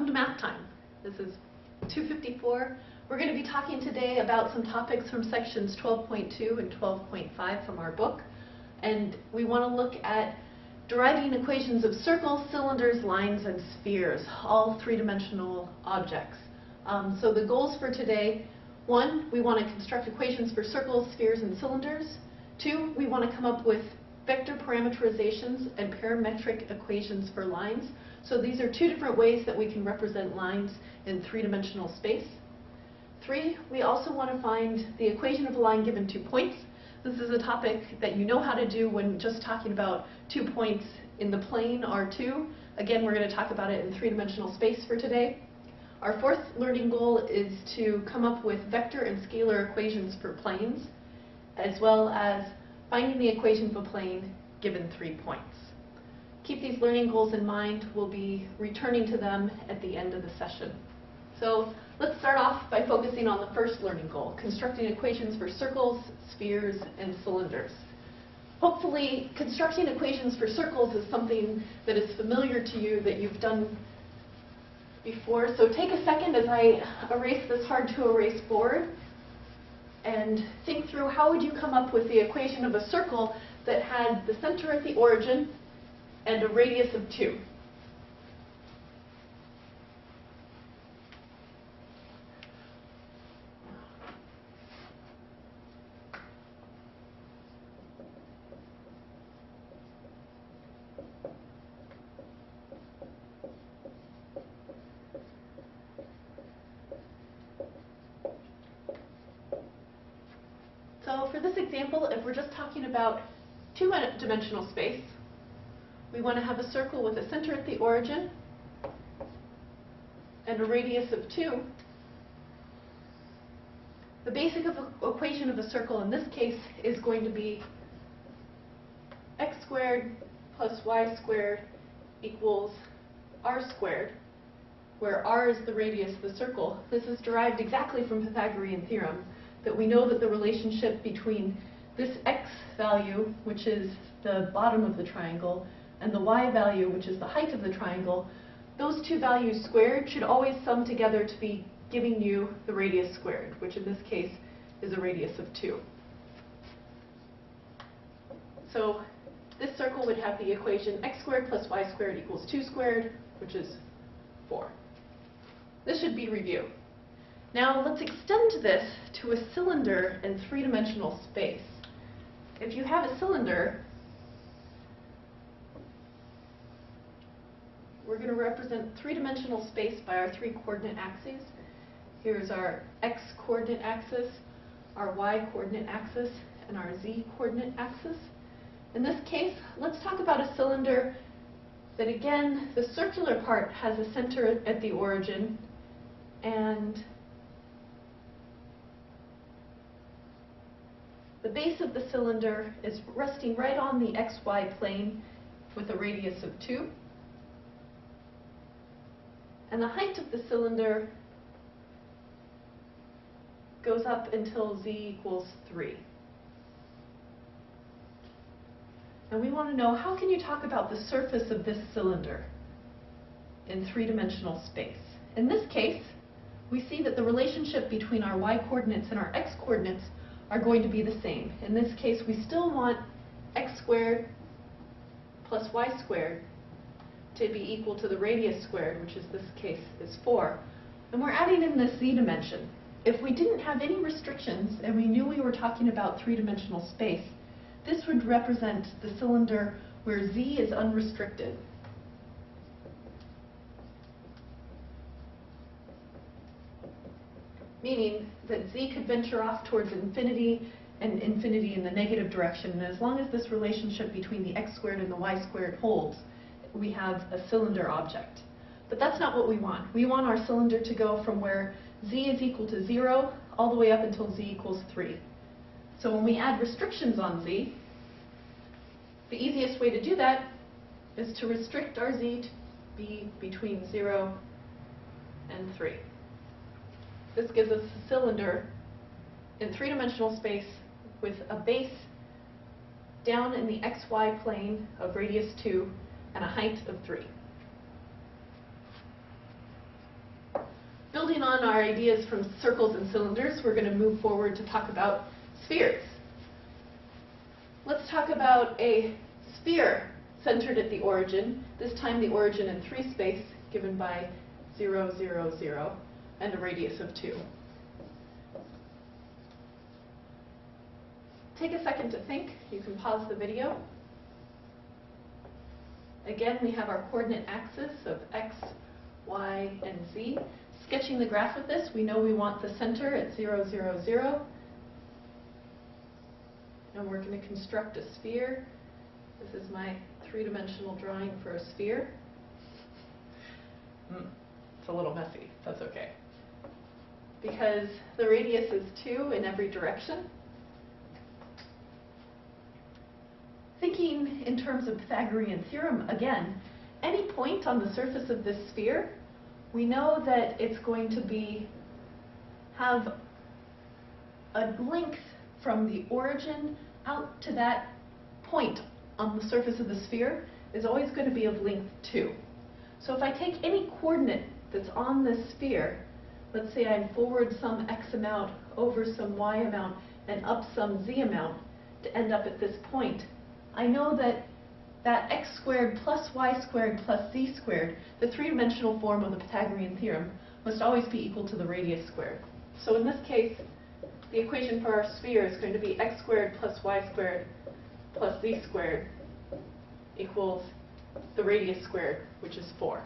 Welcome to Math Time. This is 254. We're going to be talking today about some topics from sections 12.2 and 12.5 from our book. And we want to look at deriving equations of circles, cylinders, lines, and spheres, all three-dimensional objects. So the goals for today: 1, we want to construct equations for circles, spheres, and cylinders. 2, we want to come up with vector parameterizations and parametric equations for lines. So these are two different ways that we can represent lines in three-dimensional space. 3, we also want to find the equation of a line given 2 points. This is a topic that you know how to do when just talking about 2 points in the plane R2. Again, we're going to talk about it in three-dimensional space for today. Our 4th learning goal is to come up with vector and scalar equations for planes, as well as finding the equation of a plane given 3 points. Keep these learning goals in mind. We'll be returning to them at the end of the session. So let's start off by focusing on the first learning goal: constructing equations for circles, spheres, and cylinders. Hopefully, constructing equations for circles is something that is familiar to you, that you've done before. So take a second as I erase this hard-to-erase board and think through how would you come up with the equation of a circle that had the center at the origin and a radius of 2. So for this example, if we're just talking about two-dimensional space, we want to have a circle with a center at the origin and a radius of 2. The basic equation of a circle in this case is going to be x squared plus y squared equals r squared, where r is the radius of the circle. This is derived exactly from Pythagorean theorem, that we know that the relationship between this x value, which is the bottom of the triangle, and the y value, which is the height of the triangle, those two values squared should always sum together to be giving you the radius squared, which in this case is a radius of 2. So this circle would have the equation x squared plus y squared equals 2 squared, which is 4. This should be review. Now let's extend this to a cylinder in three-dimensional space. If you have a cylinder, we're going to represent three-dimensional space by our 3 coordinate axes. Here's our x-coordinate axis, our y-coordinate axis, and our z-coordinate axis. In this case, let's talk about a cylinder that, again, the circular part has a center at the origin, and the base of the cylinder is resting right on the xy plane with a radius of 2. And the height of the cylinder goes up until z equals 3. And we want to know, how can you talk about the surface of this cylinder in three-dimensional space? In this case, we see that the relationship between our y-coordinates and our x-coordinates are going to be the same. In this case, we still want x squared plus y squared to be equal to the radius squared, which in this case is 4. And we're adding in this z dimension. If we didn't have any restrictions and we knew we were talking about three-dimensional space, this would represent the cylinder where z is unrestricted. Meaning that z could venture off towards infinity, and infinity in the negative direction. And as long as this relationship between the x squared and the y squared holds, we have a cylinder object. But that's not what we want. We want our cylinder to go from where z is equal to 0 all the way up until z equals 3. So when we add restrictions on z, the easiest way to do that is to restrict our z to be between 0 and 3. This gives us a cylinder in three-dimensional space with a base down in the xy plane of radius 2 and a height of 3. building on our ideas from circles and cylinders, we're going to move forward to talk about spheres. Let's talk about a sphere centered at the origin, this time the origin in 3 space, given by 0, 0, 0, and a radius of 2. Take a second to think. You can pause the video. Again, we have our coordinate axis of x, y, and z. Sketching the graph of this, we know we want the center at 0, 0, 0. And we're going to construct a sphere. This is my 3-dimensional drawing for a sphere. It's a little messy. That's okay. Because the radius is 2 in every direction. Thinking in terms of Pythagorean theorem, again, any point on the surface of this sphere, we know that it's going to have a length from the origin out to that point on the surface of the sphere is always going to be of length 2. So if I take any coordinate that's on this sphere, let's say I'm forward some x amount, over some y amount, and up some z amount to end up at this point, I know that that x squared plus y squared plus z squared, the 3-dimensional form of the Pythagorean theorem, must always be equal to the radius squared. So in this case, the equation for our sphere is going to be x squared plus y squared plus z squared equals the radius squared, which is 4.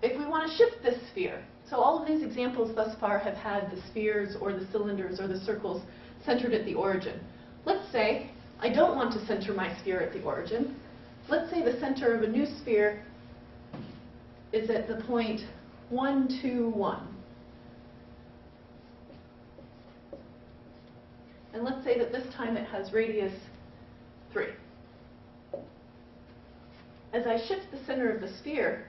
If we want to shift this sphere, so all of these examples thus far have had the spheres or the cylinders or the circles centered at the origin. Let's say I don't want to center my sphere at the origin. Let's say the center of a new sphere is at the point 1, 2, 1. And let's say that this time it has radius 3. As I shift the center of the sphere,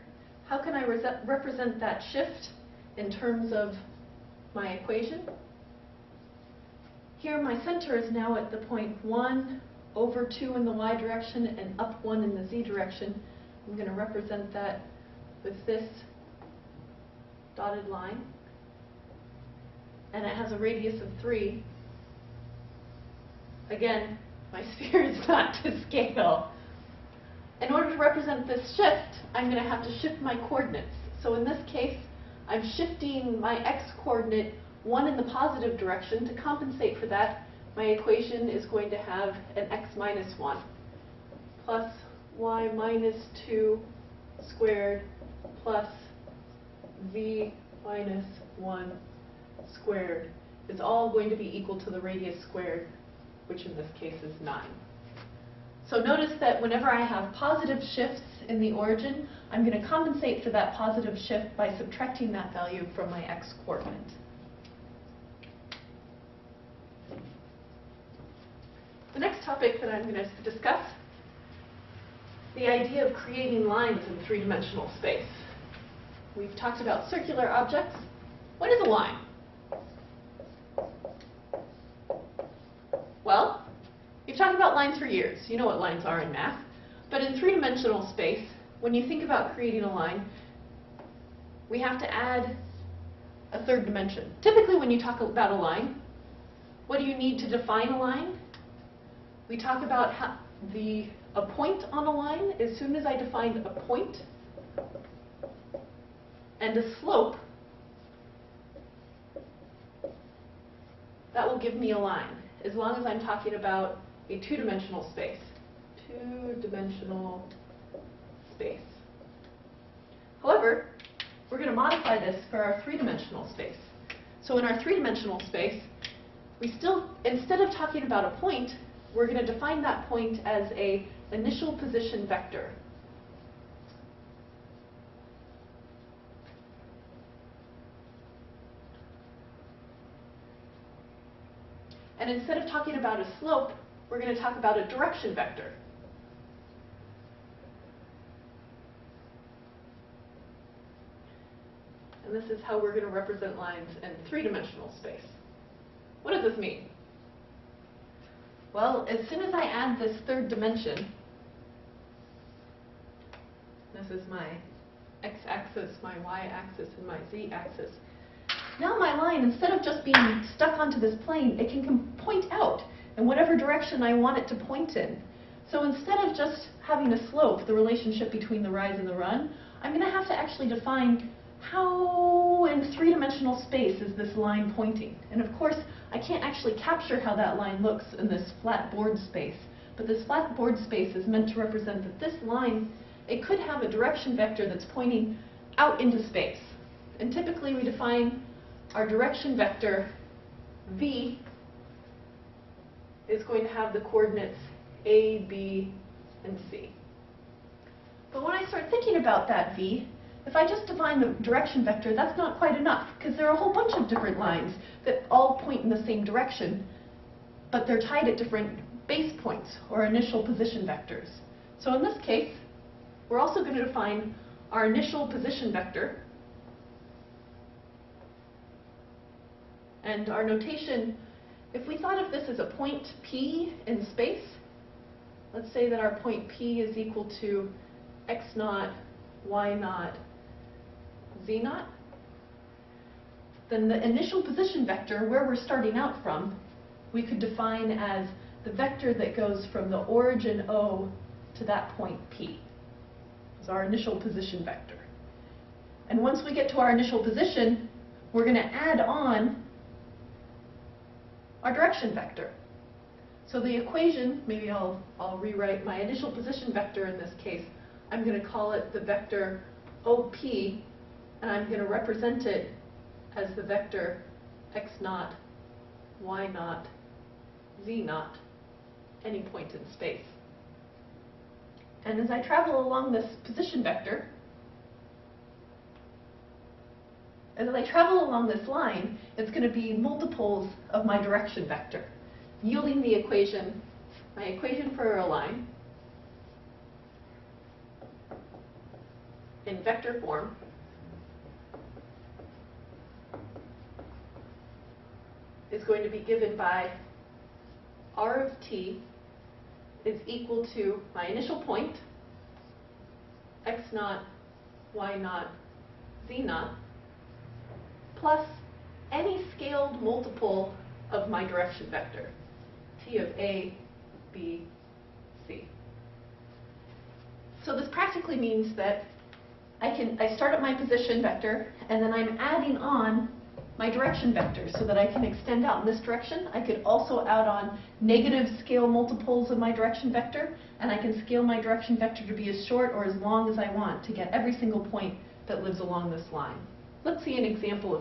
how can I represent that shift in terms of my equation? Here my center is now at the point 1, over 2 in the y direction, and up 1 in the z direction. I'm going to represent that with this dotted line. And it has a radius of 3. Again, my sphere is not to scale. In order to represent this shift, I'm going to have to shift my coordinates. So in this case, I'm shifting my x-coordinate 1 in the positive direction. To compensate for that, my equation is going to have an x minus 1 plus y minus 2 squared plus z minus 1 squared is all going to be equal to the radius squared, which in this case is 9. So notice that whenever I have positive shifts in the origin, I'm going to compensate for that positive shift by subtracting that value from my x-coordinate. The next topic that I'm going to discuss, the idea of creating lines in 3-dimensional space. We've talked about circular objects. What is a line? Well, you've talked about lines for years. You know what lines are in math. But in 3-dimensional space, when you think about creating a line, we have to add a 3rd dimension. Typically, when you talk about a line, what do you need to define a line? We talk about a point on a line. As soon as I define a point and a slope, that will give me a line, as long as I'm talking about a 2-dimensional space. 2-dimensional space. However, we're going to modify this for our 3-dimensional space. So in our 3-dimensional space, we still, instead of talking about a point, we're going to define that point as an initial position vector. And instead of talking about a slope, we're going to talk about a direction vector. And this is how we're going to represent lines in 3-dimensional space. What does this mean? Well, as soon as I add this 3rd dimension, this is my x-axis, my y-axis, and my z-axis. Now my line, instead of just being stuck onto this plane, it can point out in whatever direction I want it to point in. So instead of just having a slope, the relationship between the rise and the run, I'm going to have to actually define how in three-dimensional space is this line pointing. And of course, I can't actually capture how that line looks in this flat board space. But this flat board space is meant to represent that this line, it could have a direction vector that's pointing out into space. And typically we define our direction vector v is going to have the coordinates a, b, and c. But when I start thinking about that v, if I just define the direction vector, that's not quite enough, because there are a whole bunch of different lines that all point in the same direction, but they're tied at different base points, or initial position vectors. So in this case, we're also going to define our initial position vector. And our notation, if we thought of this as a point P in space, let's say that our point P is equal to x naught, y naught, z naught, then the initial position vector, where we're starting out from, we could define as the vector that goes from the origin O to that point P. Is our initial position vector. And once we get to our initial position, we're going to add on our direction vector. So the equation, maybe I'll rewrite my initial position vector in this case. I'm going to call it the vector OP, and I'm going to represent it as the vector x naught, y naught, z naught, any point in space. And as I travel along this position vector, as I travel along this line, it's going to be multiples of my direction vector, yielding the equation, my equation for a line, in vector form, is going to be given by r of t is equal to my initial point, x naught, y naught, z naught, plus any scaled multiple of my direction vector, t of a, b, c. So this practically means that I start at my position vector, and then I'm adding on my direction vector so that I can extend out in this direction. I could also add on negative scale multiples of my direction vector, and I can scale my direction vector to be as short or as long as I want to get every single point that lives along this line. Let's see an example of